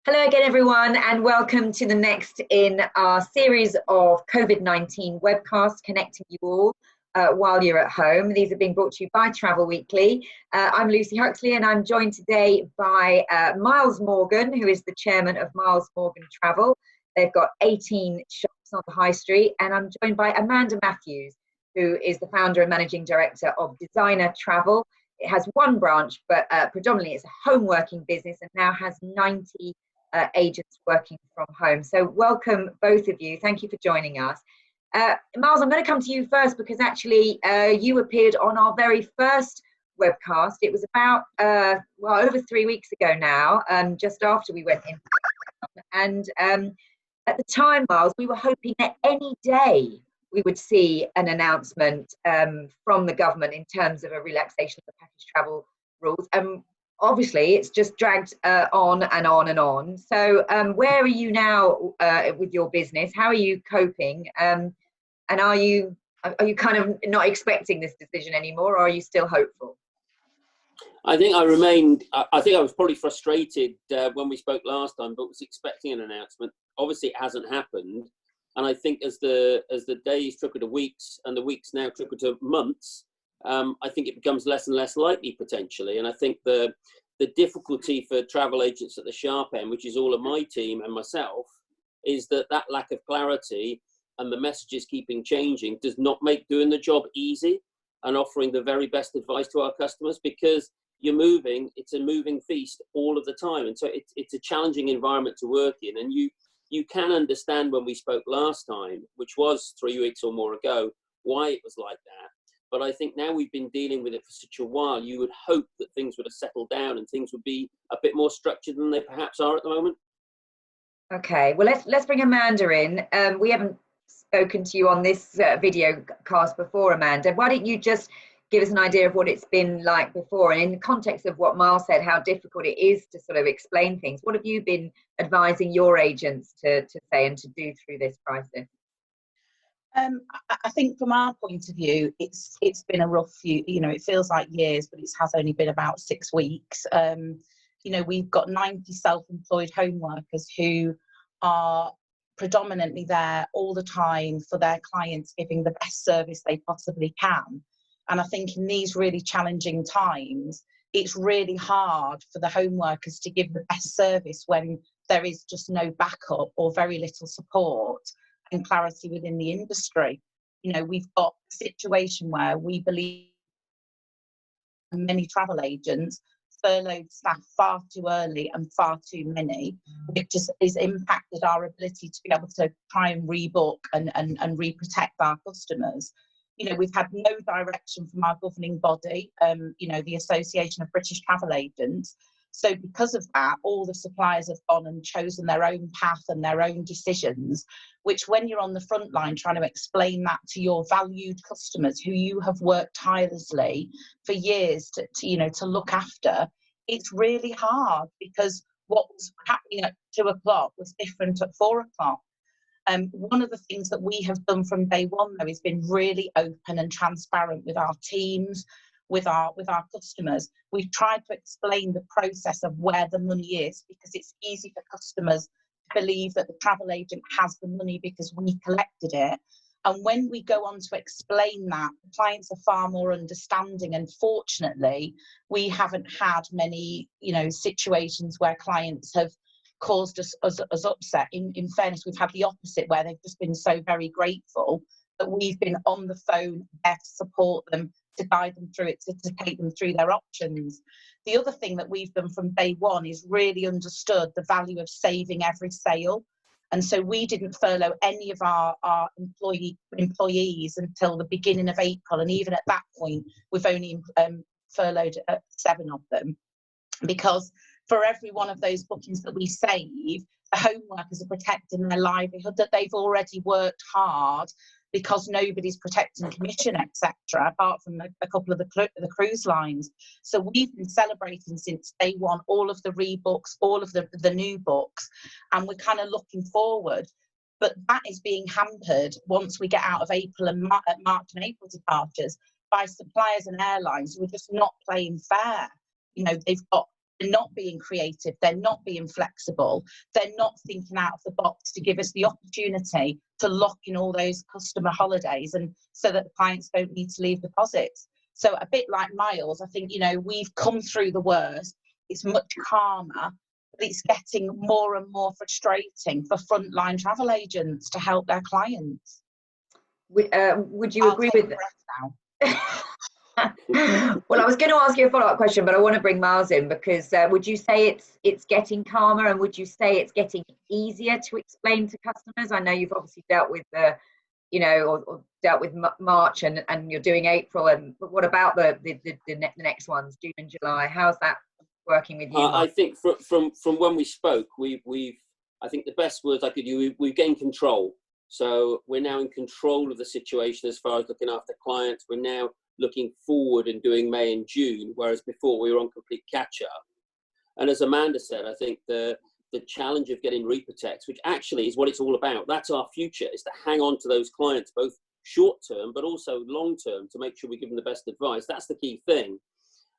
Hello again, everyone, and welcome to the next in our series of COVID-19 webcasts connecting you all while you're at home. These are being brought to you by Travel Weekly. I'm Lucy Huxley, and I'm joined today by Miles Morgan, who is the chairman of Miles Morgan Travel. They've got 18 shops on the high street, and I'm joined by Amanda Matthews, who is the founder and managing director of Designer Travel. It has one branch, but predominantly it's a home working business and now has 90 agents working from home. So welcome both of you. Thank you for joining us. Miles, I'm going to come to you first because actually you appeared on our very first webcast. It was about, over 3 weeks ago now, just after we went in. And at the time, Miles, we were hoping that any day we would see an announcement from the government in terms of a relaxation of the package travel rules. Obviously, it's just dragged on and on and on. So where are you now with your business? How are you coping? And are you kind of not expecting this decision anymore, or are you still hopeful? I think I remained. I think I was probably frustrated when we spoke last time, but was expecting an announcement. Obviously, it hasn't happened, and I think as the days trickle to weeks and the weeks now trickle to months, I think it becomes less and less likely potentially. And I think the difficulty for travel agents at the sharp end, which is all of my team and myself, is that lack of clarity and the messages keeping changing does not make doing the job easy and offering the very best advice to our customers, because you're moving, it's a moving feast all of the time. And so it's a challenging environment to work in. And you can understand when we spoke last time, which was 3 weeks or more ago, why it was like that. But I think now we've been dealing with it for such a while, you would hope that things would have settled down and things would be a bit more structured than they perhaps are at the moment. Okay, well, let's bring Amanda in. We haven't spoken to you on this video cast before, Amanda. Why don't you just give us an idea of what it's been like before, and in the context of what Miles said, how difficult it is to sort of explain things. What have you been advising your agents to say and to do through this crisis? I think from our point of view, it's been a rough few, it feels like years, but it has only been about 6 weeks. We've got 90 self-employed home workers who are predominantly there all the time for their clients, giving the best service they possibly can. And I think in these really challenging times, it's really hard for the home workers to give the best service when there is just no backup or very little support and clarity within the industry. We've got a situation where we believe many travel agents furloughed staff far too early and far too many, which has impacted our ability to be able to try and rebook and re-protect our customers. We've had no direction from our governing body, the Association of British Travel Agents. So because of that, all the suppliers have gone and chosen their own path and their own decisions, which when you're on the front line trying to explain that to your valued customers who you have worked tirelessly for years to look after, it's really hard, because what was happening at 2 o'clock was different at 4 o'clock. One of the things that we have done from day one, though, is been really open and transparent with our teams, with our customers. We've tried to explain the process of where the money is, because it's easy for customers to believe that the travel agent has the money because we collected it. And when we go on to explain that, the clients are far more understanding. And fortunately, we haven't had many, situations where clients have caused us upset. In fairness, we've had the opposite, where they've just been so very grateful that we've been on the phone there to support them, to guide them through it, to take them through their options. The other thing that we've done from day one is really understood the value of saving every sale. And so we didn't furlough any of our employees until the beginning of April. And even at that point, we've only furloughed 7 of them, because for every one of those bookings that we save, the home workers are protecting their livelihood that they've already worked hard, because nobody's protecting commission, etc., apart from a couple of the cruise lines. So we've been celebrating since day one all of the rebooks, all of the new books, and we're kind of looking forward. But that is being hampered once we get out of April and March and April departures by suppliers and airlines who are just not playing fair. They've got They're not being creative, they're not being flexible, they're not thinking out of the box to give us the opportunity to lock in all those customer holidays, and so that the clients don't need to leave deposits. So a bit like Miles, I think, you know, we've come through the worst. It's much calmer, but it's getting more and more frustrating for frontline travel agents to help their clients. Would you agree with that? Well, I was going to ask you a follow-up question, but I want to bring Miles in, because would you say it's getting calmer, and would you say it's getting easier to explain to customers? I know you've obviously dealt with or dealt with March, and you're doing April, but what about the next ones, June and July? How's that working with you? I think from when we spoke, I think the best words I could use, we've gained control. So we're now in control of the situation as far as looking after clients. We're now looking forward and doing May and June, whereas before we were on complete catch-up. And as Amanda said, I think the challenge of getting reprotects, which actually is what it's all about, that's our future, is to hang on to those clients, both short-term but also long-term, to make sure we give them the best advice. That's the key thing.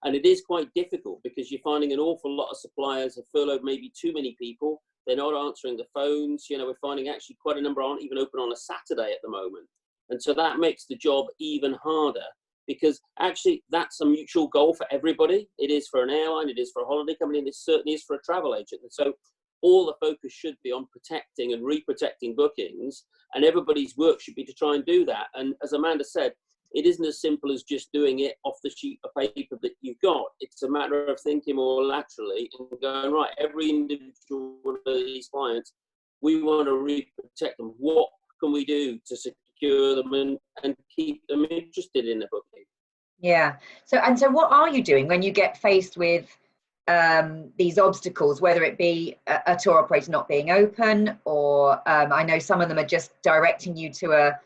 And it is quite difficult, because you're finding an awful lot of suppliers have furloughed maybe too many people. They're not answering the phones. You know, we're finding actually quite a number aren't even open on a Saturday at the moment. And so that makes the job even harder, because actually that's a mutual goal for everybody. It is for an airline, it is for a holiday company, and it certainly is for a travel agent. And so all the focus should be on protecting and reprotecting bookings, and everybody's work should be to try and do that. And as Amanda said, it isn't as simple as just doing it off the sheet of paper that you've got. It's a matter of thinking more laterally and going, right, every individual one of these clients, we want to reprotect them. What can we do to secure them and keep them interested in the booking? Yeah. So what are you doing when you get faced with these obstacles, whether it be a tour operator not being open, or I know some of them are just directing you to a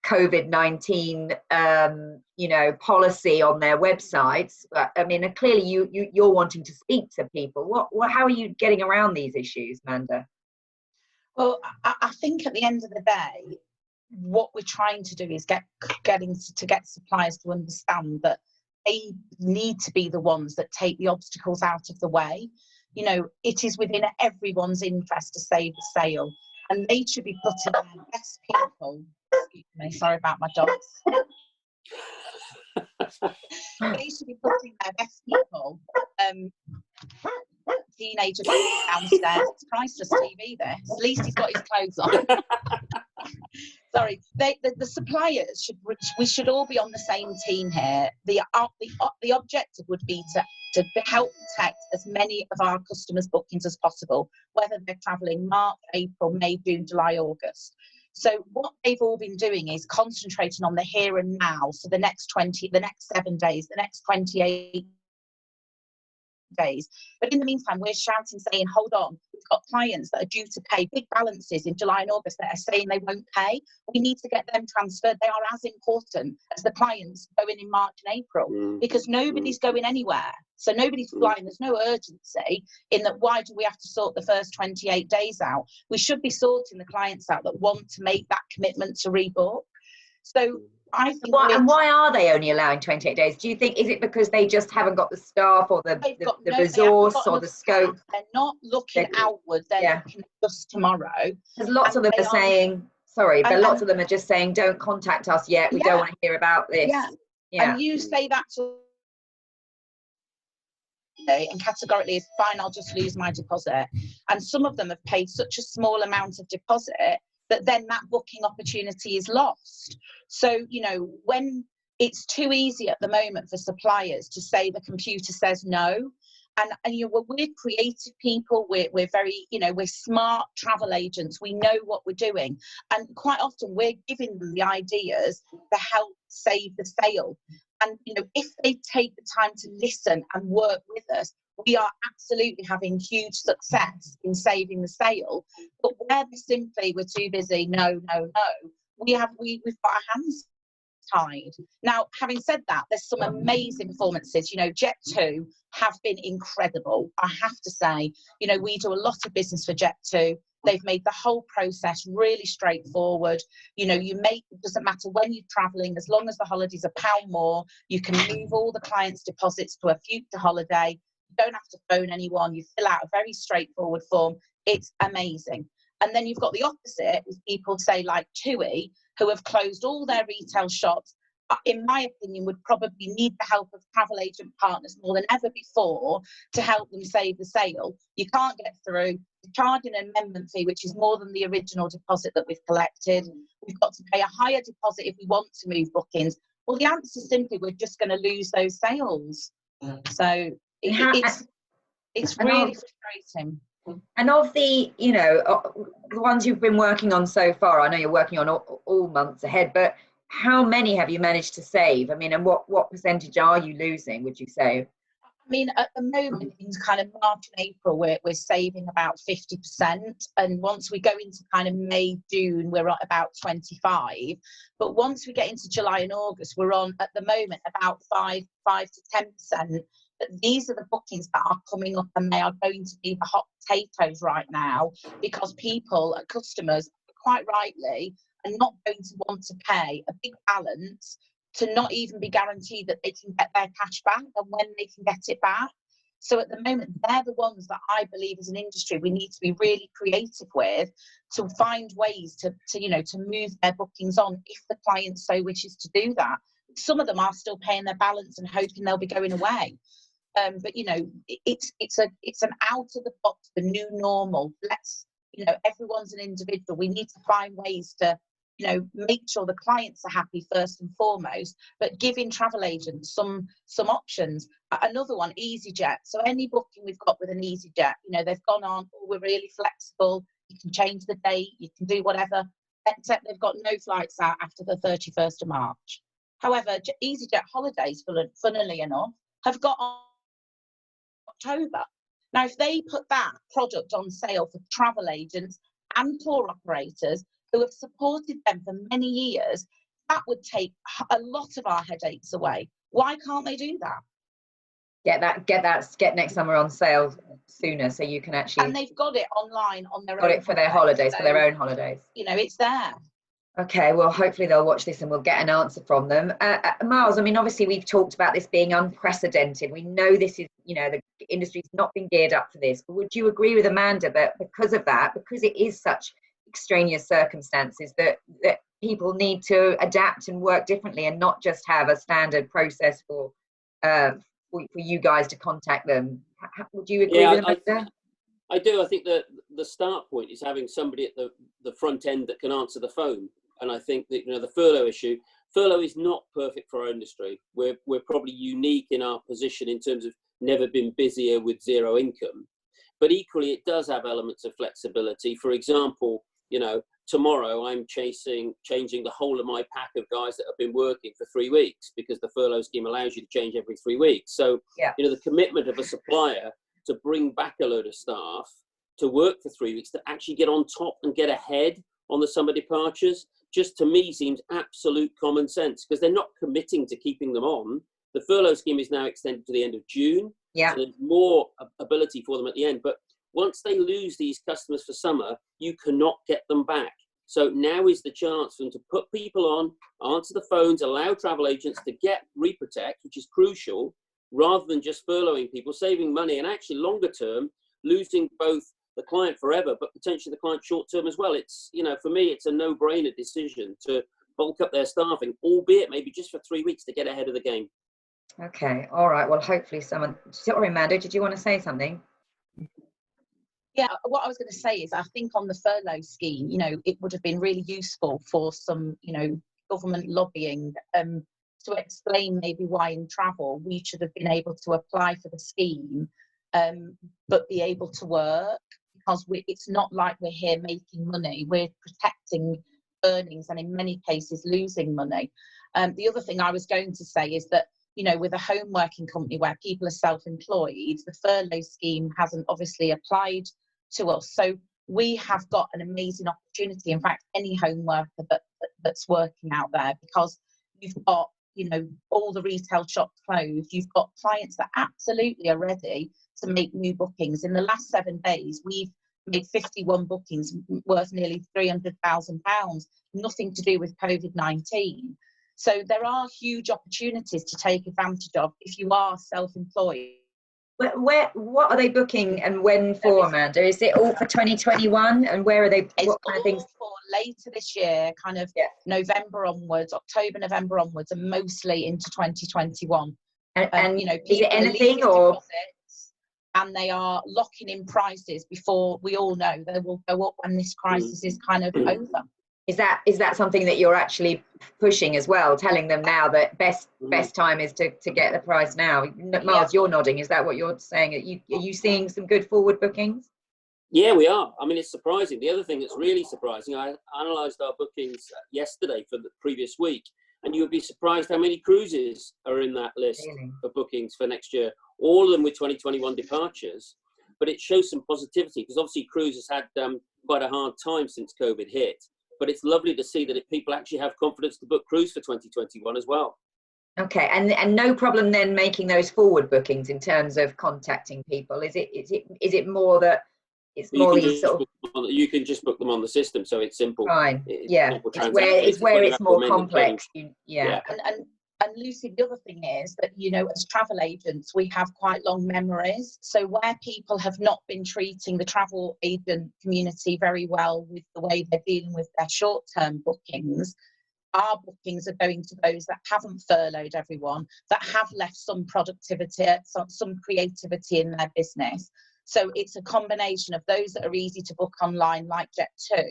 COVID-19 policy on their websites. I mean, clearly you're wanting to speak to people. How are you getting around these issues, Amanda? Well, I think at the end of the day, what we're trying to do is get suppliers to understand that they need to be the ones that take the obstacles out of the way. You know, it is within everyone's interest to save the sale, and they should be putting their best people. Excuse me, sorry about my dogs. They should be putting their best people. Teenager downstairs. It's priceless TV there. At least he's got his clothes on. Sorry, the suppliers we should all be on the same team here. The objective would be to help protect as many of our customers' bookings as possible, whether they're travelling March, April, May, June, July, August. So what they've all been doing is concentrating on the here and now. So the next 7 days, the next 28 days. But in the meantime, we're shouting, saying, hold on, we've got clients that are due to pay big balances in July and August that are saying they won't pay. We need to get them transferred. They are as important as the clients going in March and April, because nobody's going anywhere. So nobody's flying. There's no urgency in that. Why do we have to sort the first 28 days out? We should be sorting the clients out that want to make that commitment to rebook. So I think why are they only allowing 28 days? Do you think, is it because they just haven't got the staff or the resource or the scope? They're not looking outward, they're looking just tomorrow. Because lots of them are saying, lots of them are just saying, don't contact us yet, we don't want to hear about this. And you say that to and categorically is fine, I'll just lose my deposit. And some of them have paid such a small amount of deposit that then that booking opportunity is lost. So, you know, when it's too easy at the moment for suppliers to say the computer says no, and you know, we're creative people, we're very, you know, we're smart travel agents, we know what we're doing, and quite often we're giving them the ideas to help save the sale. And you know, if they take the time to listen and work with us, we are absolutely having huge success in saving the sale. But where we're too busy, no, we've got our hands tied. Now, having said that, there's some amazing performances. You know, Jet2 have been incredible, I have to say. You know, we do a lot of business for Jet2. They've made the whole process really straightforward. You know, it doesn't matter when you're travelling, as long as the holiday's £1 more, you can move all the clients' deposits to a future holiday. don't have to phone anyone. You fill out a very straightforward form. It's amazing. And then you've got the opposite with people, say, like TUI, who have closed all their retail shops. In my opinion, would probably need the help of travel agent partners more than ever before to help them save the sale. You can't get through. You're charging an amendment fee, which is more than the original deposit that we've collected. We've got to pay a higher deposit if we want to move bookings. Well, the answer is simply we're just going to lose those sales. So it's really frustrating. And of the, the ones you've been working on so far, I know you're working on all months ahead, but how many have you managed to save? I mean, and what percentage are you losing, would you say? I mean, at the moment, in kind of March and April, we're saving about 50%. And once we go into kind of May, June, we're at about 25%. But once we get into July and August, we're on, at the moment, about 5 to 10%. But these are the bookings that are coming up, and they are going to be the hot potatoes right now, because people, customers, quite rightly, are not going to want to pay a big balance to not even be guaranteed that they can get their cash back and when they can get it back. So at the moment, they're the ones that I believe as an industry we need to be really creative with, to find ways to move their bookings on if the client so wishes to do that. Some of them are still paying their balance and hoping they'll be going away. But it's an out of the box, the new normal. Everyone's an individual. We need to find ways to make sure the clients are happy first and foremost, but giving travel agents some options. Another one, EasyJet. So any booking we've got with an EasyJet, they've gone on, we're really flexible. You can change the date, you can do whatever, except they've got no flights out after the 31st of March. However, EasyJet holidays, funnily enough, have got on October. Now, if they put that product on sale for travel agents and tour operators who have supported them for many years, that would take a lot of our headaches away. Why can't they do that? Get next summer on sale sooner, so you can actually. And they've got it online on their own. Got it for their holidays, for their own holidays. It's there. Okay, well, hopefully they'll watch this and we'll get an answer from them. Miles, I mean, obviously we've talked about this being unprecedented. We know this is, the industry's not been geared up for this. But would you agree with Amanda that because of that, because it is such extraneous circumstances, that people need to adapt and work differently and not just have a standard process for you guys to contact them? Would you agree with Amanda? I do. I think that the start point is having somebody at the front end that can answer the phone. And I think that, the furlough is not perfect for our industry. We're probably unique in our position in terms of never been busier with zero income. But equally, it does have elements of flexibility. For example, tomorrow I'm changing the whole of my pack of guys that have been working for 3 weeks, because the furlough scheme allows you to change every 3 weeks. So, the commitment of a supplier to bring back a load of staff to work for 3 weeks, to actually get on top and get ahead on the summer departures, just to me seems absolute common sense, because they're not committing to keeping them on. The furlough scheme is now extended to the end of June. So there's more ability for them at the end. But once they lose these customers for summer, you cannot get them back. So now is the chance for them to put people on, answer the phones, allow travel agents to get reprotect, which is crucial, rather than just furloughing people, saving money, and actually longer term, losing both the client forever, but potentially the client short term as well. It's, for me, it's a no-brainer decision to bulk up their staffing, albeit maybe just for 3 weeks to get ahead of the game. Okay. All right. Well, hopefully someone. Sorry, Amanda, did you want to say something? Yeah, what I was going to say is I think on the furlough scheme, it would have been really useful for some, government lobbying to explain maybe why in travel we should have been able to apply for the scheme, but be able to work, because it's not like we're here making money. We're protecting earnings and in many cases losing money. The other thing I was going to say is that, with a home working company where people are self-employed, the furlough scheme hasn't obviously applied to us. So we have got an amazing opportunity. In fact, any home worker that's working out there, because you've got, all the retail shops closed. You've got clients that absolutely are ready to make new bookings. In the last 7 days, we've made 51 bookings worth nearly £300,000, nothing to do with COVID-19. So there are huge opportunities to take advantage of if you are self-employed What are they booking and when for, Amanda? Is it all for 2021? And where are they? What kind of things? For later this year, kind of November onwards, October, November onwards, and mostly into 2021. And you know, is it anything or? And they are locking in prices before we all know they will go up when this crisis is kind of over. Is that something that you're actually pushing as well, telling them now that best time is to get the price now? Miles, you're nodding. Is that what you're saying? Are you seeing some good forward bookings? Yeah, we are. I mean, it's surprising. The other thing that's really surprising, I analysed our bookings yesterday for the previous week, and you would be surprised how many cruises are in that list of bookings for next year. All of them with 2021 departures. But it shows some positivity because obviously cruises had quite a hard time since COVID hit. But it's lovely to see that people actually have confidence to book cruise for 2021 as well. Okay, and no problem then making those forward bookings in terms of contacting people. Is it more that it's more these sort of... You can just book them on the system, so it's simple. Fine. It's where it's more complex. And Lucy, the other thing is that, you know, as travel agents, we have quite long memories. So where people have not been treating the travel agent community very well with the way they're dealing with their short-term bookings, our bookings are going to those that haven't furloughed everyone, that have left some productivity, some creativity in their business. So it's a combination of those that are easy to book online, like Jet2,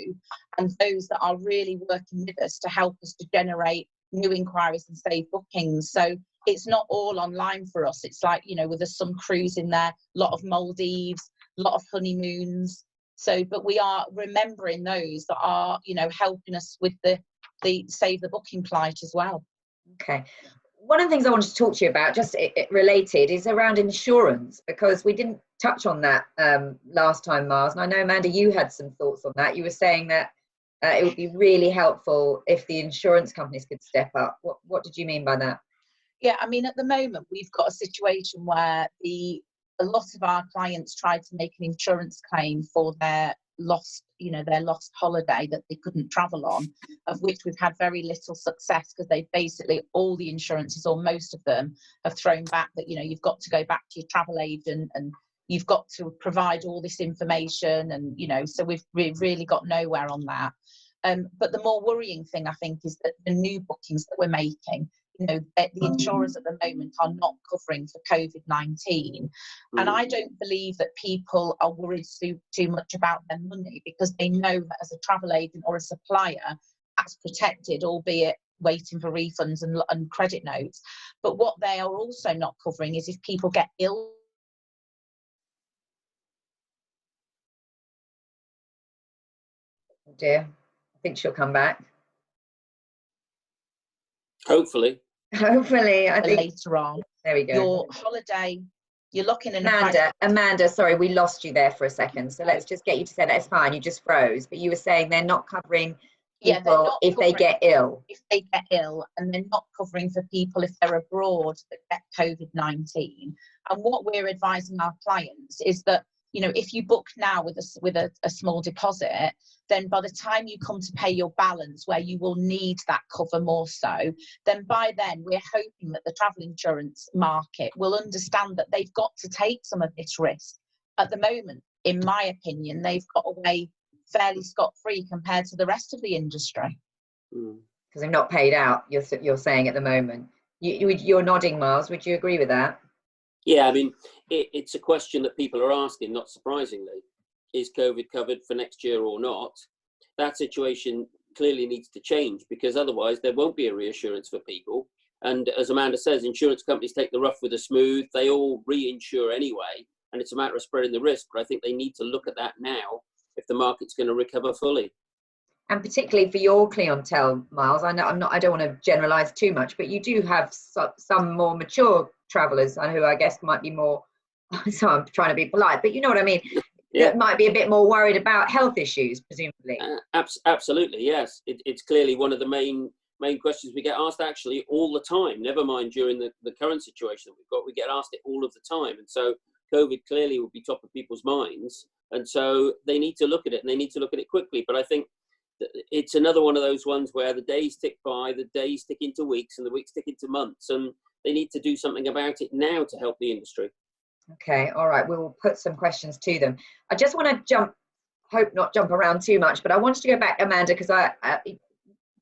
and those that are really working with us to help us to generate new inquiries and save bookings. So it's not all online for us. It's like, you know, there's some cruise in there, a lot of Maldives, a lot of honeymoons. So, but we are remembering those that are, you know, helping us with the save the booking plight as well. Okay. One of the things I wanted to talk to you about, just related, is around insurance, because we didn't touch on that last time, Miles. And I know, Amanda, you had some thoughts on that. You were saying that it would be really helpful if the insurance companies could step up. What did you mean by that? Yeah, I mean, at the moment, we've got a situation where a lot of our clients tried to make an insurance claim for their lost holiday that they couldn't travel on, of which we've had very little success because they basically, all the insurances or most of them have thrown back that, you know, you've got to go back to your travel agent and you've got to provide all this information, and, you know, so we've really got nowhere on that. But the more worrying thing, I think, is that the new bookings that we're making, you know, the insurers at the moment are not covering for COVID-19. And I don't believe that people are worried too much about their money, because they know that as a travel agent or a supplier, that's protected, albeit waiting for refunds and credit notes. But what they are also not covering is if people get ill. Oh dear, I think she'll come back. Hopefully, I think later on. There we go. Your holiday, you're looking in. Amanda, sorry, we lost you there for a second. So let's just get you to say that's fine. You just froze, but you were saying they're not covering people if they get ill. If they get ill, and they're not covering for people if they're abroad that get COVID-19. And what we're advising our clients is that, you know, if you book now with a small deposit, then by the time you come to pay your balance, where you will need that cover more so, then by then we're hoping that the travel insurance market will understand that they've got to take some of this risk. At the moment, in my opinion, they've got away fairly scot-free compared to the rest of the industry. Because they've not paid out, you're saying at the moment. You're nodding, Miles. Would you agree with that? Yeah, I mean, it's a question that people are asking, not surprisingly. Is COVID covered for next year or not? That situation clearly needs to change, because otherwise there won't be a reassurance for people. And as Amanda says, insurance companies take the rough with the smooth. They all reinsure anyway, and it's a matter of spreading the risk. But I think they need to look at that now if the market's going to recover fully. And particularly for your clientele, Miles, I don't want to generalise too much, but you do have some more mature travellers who I guess might be more, so I'm trying to be polite, but you know what I mean, that might be a bit more worried about health issues, presumably. Absolutely, yes. It's clearly one of the main questions we get asked actually all the time, never mind during the current situation that we've got. We get asked it all of the time. And so COVID clearly will be top of people's minds. And so they need to look at it, and they need to look at it quickly. But I think it's another one of those ones where the days tick by, the days tick into weeks, and the weeks tick into months, and they need to do something about it now to help the industry. Okay, all right. We will put some questions to them. I just want to hope not jump around too much, but I wanted to go back, Amanda, because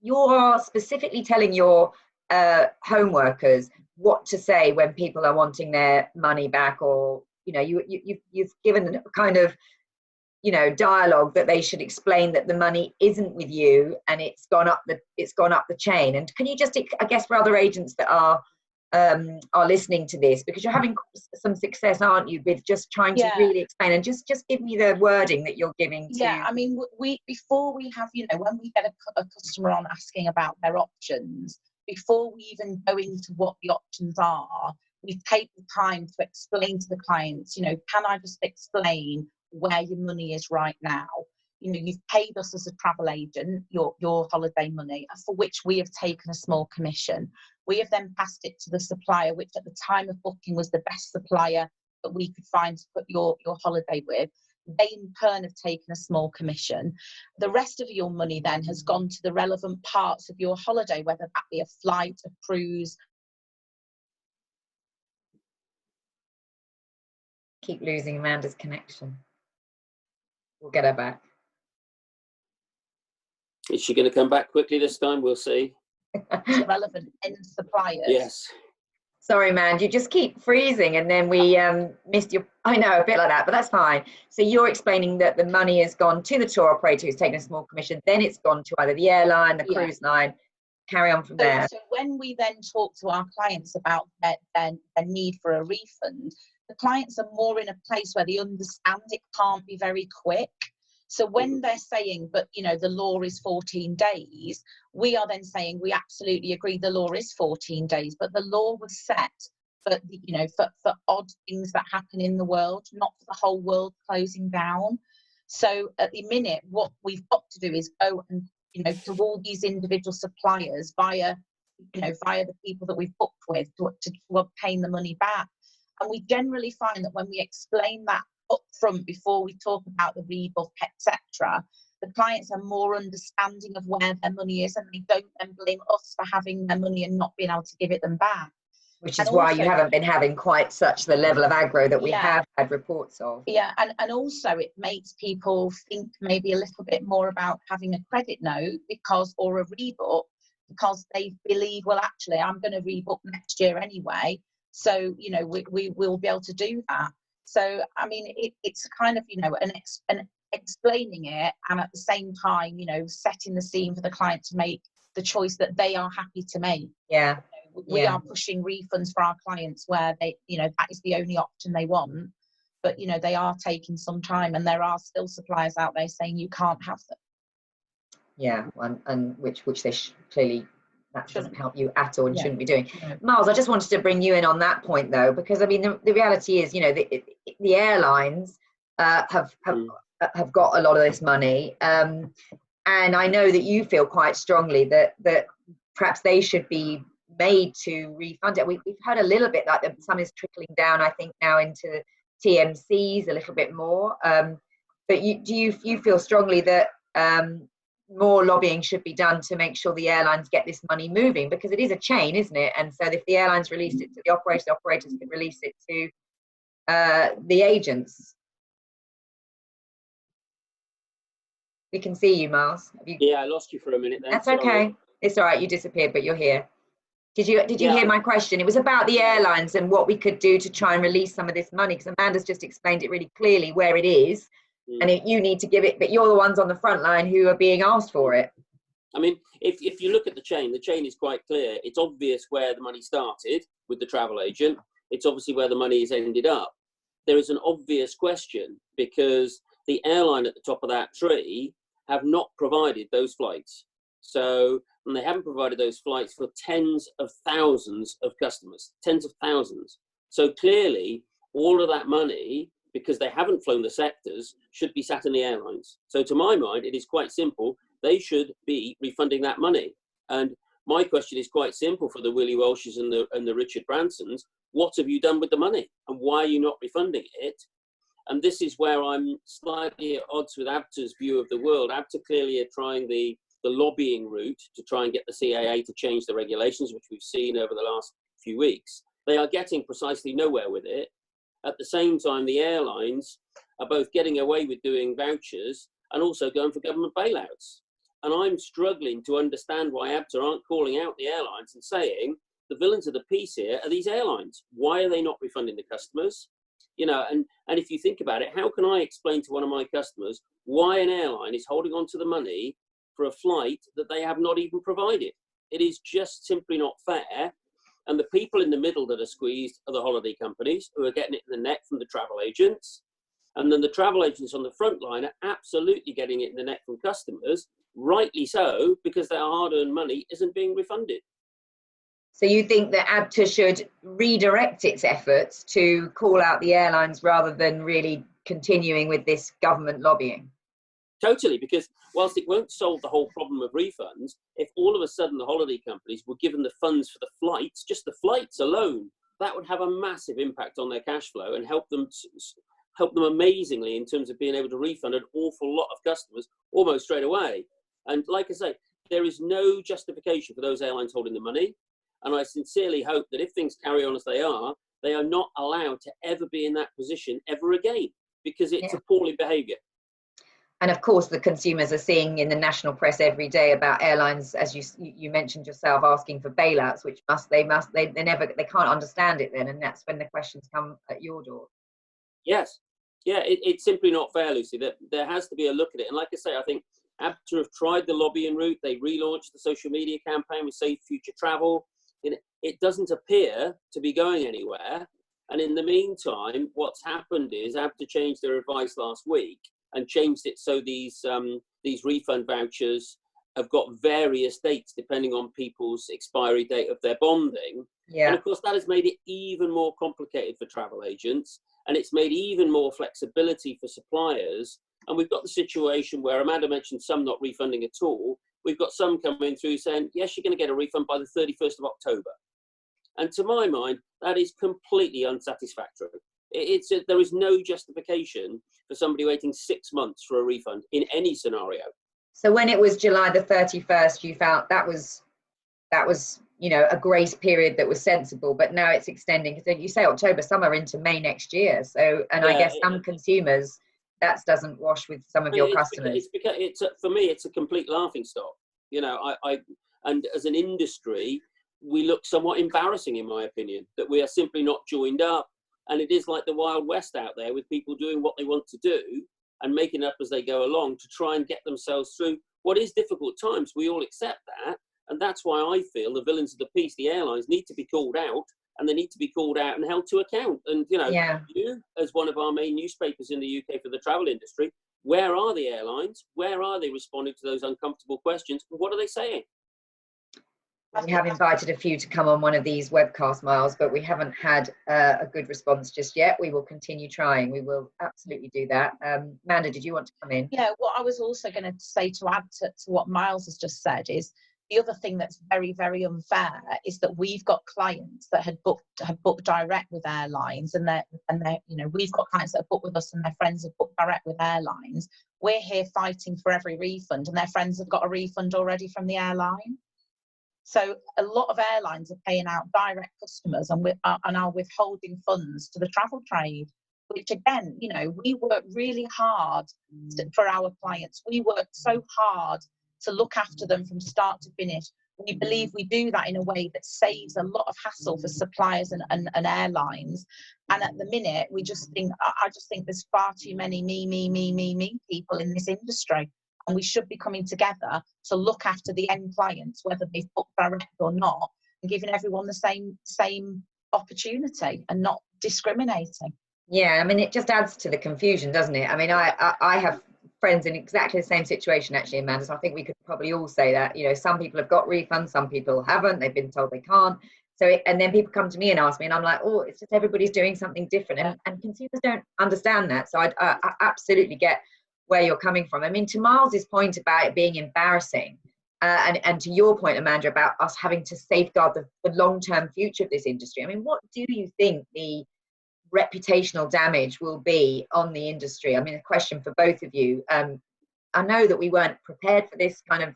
you are specifically telling your home workers what to say when people are wanting their money back, or you've given a kind of dialogue that they should explain that the money isn't with you and it's gone up the chain. And can you just, I guess, for other agents that are listening to this, because you're having some success, aren't you, with just trying to really explain, and just give me the wording that you're giving to. I mean, before we have, when we get a customer on asking about their options, before we even go into what the options are, we take the time to explain to the clients, can I just explain where your money is right now? You've paid us as a travel agent your holiday money, for which we have taken a small commission. We have then passed it to the supplier, which at the time of booking was the best supplier that we could find to put your holiday with. They in turn have taken a small commission. The rest of your money then has gone to the relevant parts of your holiday, whether that be a flight, a cruise. Keep losing Amanda's connection. We'll get her back. Is she going to come back quickly this time? We'll see. Relevant end suppliers. Yes. Sorry, man, you just keep freezing, and then we missed your. I know, a bit like that, but that's fine. So you're explaining that the money has gone to the tour operator who's taken a small commission, then it's gone to either the airline, the cruise line. Carry on from there. So when we then talk to our clients about their need for a refund, the clients are more in a place where they understand it can't be very quick. So when they're saying, but the law is 14 days, we are then saying we absolutely agree the law is 14 days, but the law was set for for odd things that happen in the world, not for the whole world closing down. So at the minute, what we've got to do is go and to all these individual suppliers via the people that we've booked with to obtain the money back. And we generally find that when we explain that up front before we talk about the rebook, etc., the clients are more understanding of where their money is, and they don't then blame us for having their money and not being able to give it them back. Which is why you haven't been having quite such the level of aggro that we have had reports of. Yeah, and also it makes people think maybe a little bit more about having a credit note or a rebook, because they believe, well, actually, I'm going to rebook next year anyway, so we will be able to do that. So I mean, it's kind of an explaining it, and at the same time setting the scene for the client to make the choice that they are happy to make. We are pushing refunds for our clients where they that is the only option they want, but they are taking some time, and there are still suppliers out there saying you can't have them. And which they clearly, that doesn't help you at all and shouldn't be doing. Miles, I just wanted to bring you in on that point though, because I mean the reality is the airlines have got a lot of this money, and I know that you feel quite strongly that perhaps they should be made to refund it. We've heard a little bit like that some is trickling down, I think, now into TMCs a little bit more, but do you feel strongly that more lobbying should be done to make sure the airlines get this money moving, because it is a chain, isn't it? And so if the airlines release it to the operators can release it to the agents. We can see you, Miles. Yeah, I lost you for a minute then. That's okay. It's all right, you disappeared, but you're here. Did you hear my question? It was about the airlines and what we could do to try and release some of this money, because Amanda's just explained it really clearly where it is. And you need to give it, but you're the ones on the front line who are being asked for it. I mean, if you look at the chain is quite clear. It's obvious where the money started with the travel agent. It's obviously where the money has ended up. There is an obvious question, because the airline at the top of that tree have not provided those flights. So, and they haven't provided those flights for tens of thousands of customers, tens of thousands. So clearly, all of that money, because they haven't flown the sectors, should be sat in the airlines. So to my mind, it is quite simple. They should be refunding that money. And my question is quite simple for the Willie Welshes and the Richard Bransons. What have you done with the money? And why are you not refunding it? And this is where I'm slightly at odds with ABTA's view of the world. ABTA clearly are trying the lobbying route to try and get the CAA to change the regulations, which we've seen over the last few weeks. They are getting precisely nowhere with it. At the same time, the airlines are both getting away with doing vouchers and also going for government bailouts. And I'm struggling to understand why ABTA aren't calling out the airlines and saying, the villains of the piece here are these airlines. Why are they not refunding the customers? You know, and if you think about it, how can I explain to one of my customers why an airline is holding on to the money for a flight that they have not even provided? It is just simply not fair. And the people in the middle that are squeezed are the holiday companies who are getting it in the neck from the travel agents. And then the travel agents on the front line are absolutely getting it in the neck from customers, rightly so, because their hard-earned money isn't being refunded. So you think that ABTA should redirect its efforts to call out the airlines rather than really continuing with this government lobbying? Totally, because whilst it won't solve the whole problem of refunds, if all of a sudden the holiday companies were given the funds for the flights, just the flights alone, that would have a massive impact on their cash flow and help them amazingly in terms of being able to refund an awful lot of customers almost straight away. And like I say, there is no justification for those airlines holding the money. And I sincerely hope that if things carry on as they are not allowed to ever be in that position ever again, because it's appalling behaviour. And of course, the consumers are seeing in the national press every day about airlines, as you mentioned yourself, asking for bailouts, which they can't understand it then, and that's when the questions come at your door. Yes, yeah, it's simply not fair, Lucy. That there has to be a look at it. And like I say, I think ABTA have tried the lobbying route. They relaunched the social media campaign with Save Future Travel. It doesn't appear to be going anywhere. And in the meantime, what's happened is ABTA changed their advice last week and changed it so these refund vouchers have got various dates depending on people's expiry date of their bonding. Yeah. And of course, that has made it even more complicated for travel agents, and it's made even more flexibility for suppliers. And we've got the situation where Amanda mentioned some not refunding at all. We've got some coming through saying, yes, you're going to get a refund by the 31st of October. And to my mind, that is completely unsatisfactory. There is no justification for somebody waiting 6 months for a refund in any scenario. So when it was July the 31st, you felt that was a grace period that was sensible, but now it's extending, because you say October, some are into May next year. So, and I guess some consumers, that doesn't wash with some of your customers. For me, it's a complete laughing stock. You know, and as an industry, we look somewhat embarrassing, in my opinion, that we are simply not joined up. And it is like the Wild West out there with people doing what they want to do and making up as they go along to try and get themselves through what is difficult times. We all accept that. And that's why I feel the villains of the piece, the airlines, need to be called out, and they need to be called out and held to account. And, you as one of our main newspapers in the UK for the travel industry, where are the airlines? Where are they responding to those uncomfortable questions? What are they saying? We have invited a few to come on one of these webcast, Miles, but we haven't had a good response just yet. We will continue trying. We will absolutely do that. Amanda, did you want to come in? Yeah, what I was also going to say to add to what Miles has just said is the other thing that's very, very unfair is that we've got clients that had booked direct with airlines, and we've got clients that have booked with us and their friends have booked direct with airlines. We're here fighting for every refund, and their friends have got a refund already from the airline. So a lot of airlines are paying out direct customers and are withholding funds to the travel trade, which again, we work really hard for our clients. We work so hard to look after them from start to finish. We believe we do that in a way that saves a lot of hassle for suppliers and airlines. And at the minute, I just think there's far too many me people in this industry. And we should be coming together to look after the end clients, whether they've booked direct or not, and giving everyone the same opportunity and not discriminating. Yeah, I mean, it just adds to the confusion, doesn't it? I mean, I have friends in exactly the same situation, actually, Amanda. So I think we could probably all say that, some people have got refunds, some people haven't. They've been told they can't. So, and then people come to me and ask me, and I'm like, oh, it's just everybody's doing something different. And consumers don't understand that. So I absolutely get where you're coming from. I mean, to Miles's point about it being embarrassing, and to your point, Amanda, about us having to safeguard the long-term future of this industry. I mean, what do you think the reputational damage will be on the industry? I mean, a question for both of you. I know that we weren't prepared for this kind of,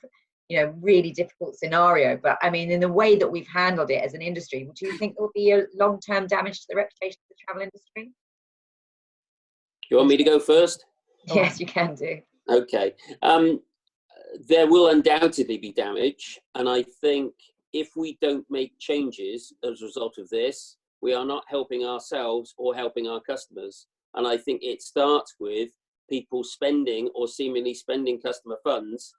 really difficult scenario, but I mean, in the way that we've handled it as an industry, do you think there will be a long-term damage to the reputation of the travel industry? You want me to go first? Yes, you can do. Okay. There will undoubtedly be damage, and I think if we don't make changes as a result of this, we are not helping ourselves or helping our customers. And I think it starts with people spending or seemingly spending customer funds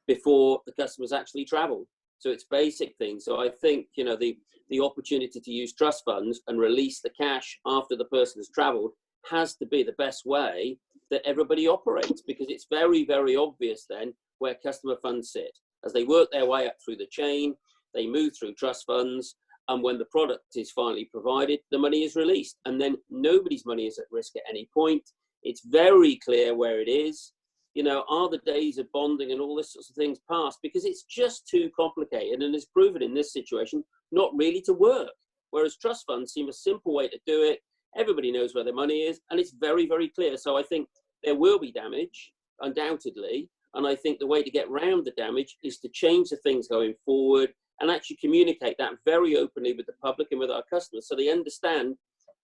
before the customers actually travel. So it's basic things. So I think, you know, the opportunity to use trust funds and release the cash after the person has traveled has to be the best way that everybody operates, because it's very, very obvious then where customer funds sit. As they work their way up through the chain, they move through trust funds, and when the product is finally provided, the money is released, and then nobody's money is at risk at any point. It's very clear where it is. You know, are the days of bonding and all this sorts of things past? Because it's just too complicated, and it's proven in this situation not really to work. Whereas trust funds seem a simple way to do it. Everybody knows where their money is, and it's very, very clear. So I think there will be damage, undoubtedly, and I think the way to get around the damage is to change the things going forward and actually communicate that very openly with the public and with our customers, so they understand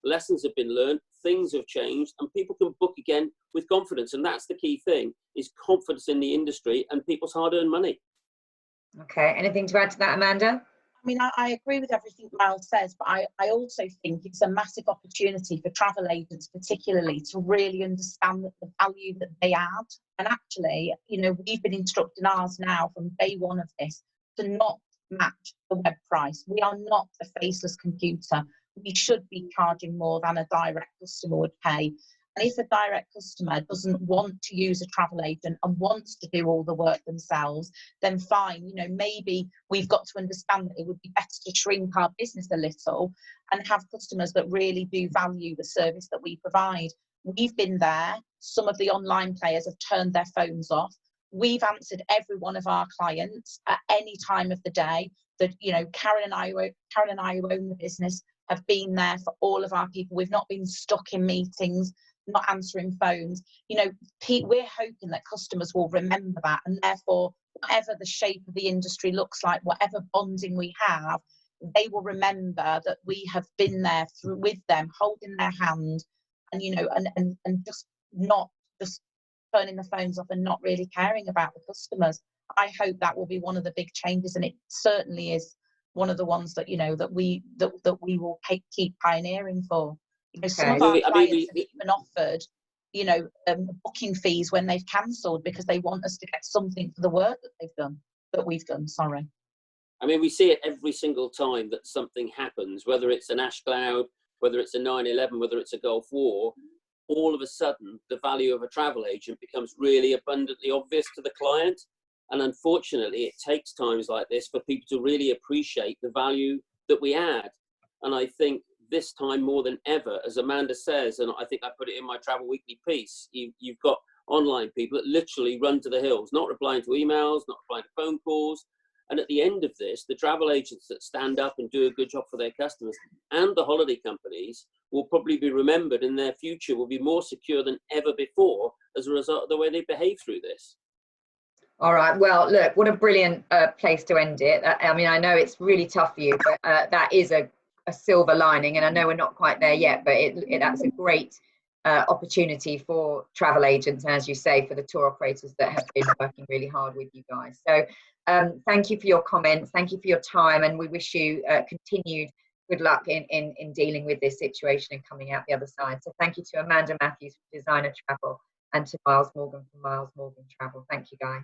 lessons have been learned, things have changed, and people can book again with confidence. And that's the key thing, is confidence in the industry and people's hard-earned money. Okay, anything to add to that, Amanda? I mean, I agree with everything Miles says, but I also think it's a massive opportunity for travel agents, particularly, to really understand the value that they add. And actually, you know, we've been instructing ours now from day one of this to not match the web price. We are not a faceless computer. We should be charging more than a direct customer would pay. And if a direct customer doesn't want to use a travel agent and wants to do all the work themselves, then fine. You know, maybe we've got to understand that it would be better to shrink our business a little and have customers that really do value the service that we provide. We've been there. Some of the online players have turned their phones off. We've answered every one of our clients at any time of the day. That, you know, Karen and I who own the business have been there for all of our people. We've not been stuck in meetings, not answering phones. You know, we're hoping that customers will remember that, and therefore, whatever the shape of the industry looks like, whatever bonding we have, they will remember that we have been there with them, holding their hand, and, you know, and just not just turning the phones off and not really caring about the customers. I hope that will be one of the big changes, and it certainly is one of the ones that, you know, that we will keep pioneering for. You know, some of our clients have even offered, you know, booking fees when they've cancelled, because they want us to get something for the work that we've done. Sorry. I mean, we see it every single time that something happens, whether it's an ash cloud, whether it's a 9/11, whether it's a Gulf War. All of a sudden, the value of a travel agent becomes really abundantly obvious to the client. And unfortunately, it takes times like this for people to really appreciate the value that we add. And I think this time more than ever, as Amanda says, and I think I put it in my Travel Weekly piece, you've got online people that literally run to the hills, not replying to emails, not replying to phone calls. And at the end of this, the travel agents that stand up and do a good job for their customers and the holiday companies will probably be remembered, and their future will be more secure than ever before as a result of the way they behave through this. All right. Well, look, what a brilliant place to end it. I mean, I know it's really tough for you, but that is a silver lining. And I know we're not quite there yet, but that's a great opportunity for travel agents, and as you say, for the tour operators that have been working really hard with you guys. So thank you for your comments. Thank you for your time. And we wish you continued good luck in dealing with this situation and coming out the other side. So thank you to Amanda Matthews from Designer Travel and to Miles Morgan from Miles Morgan Travel. Thank you, guys.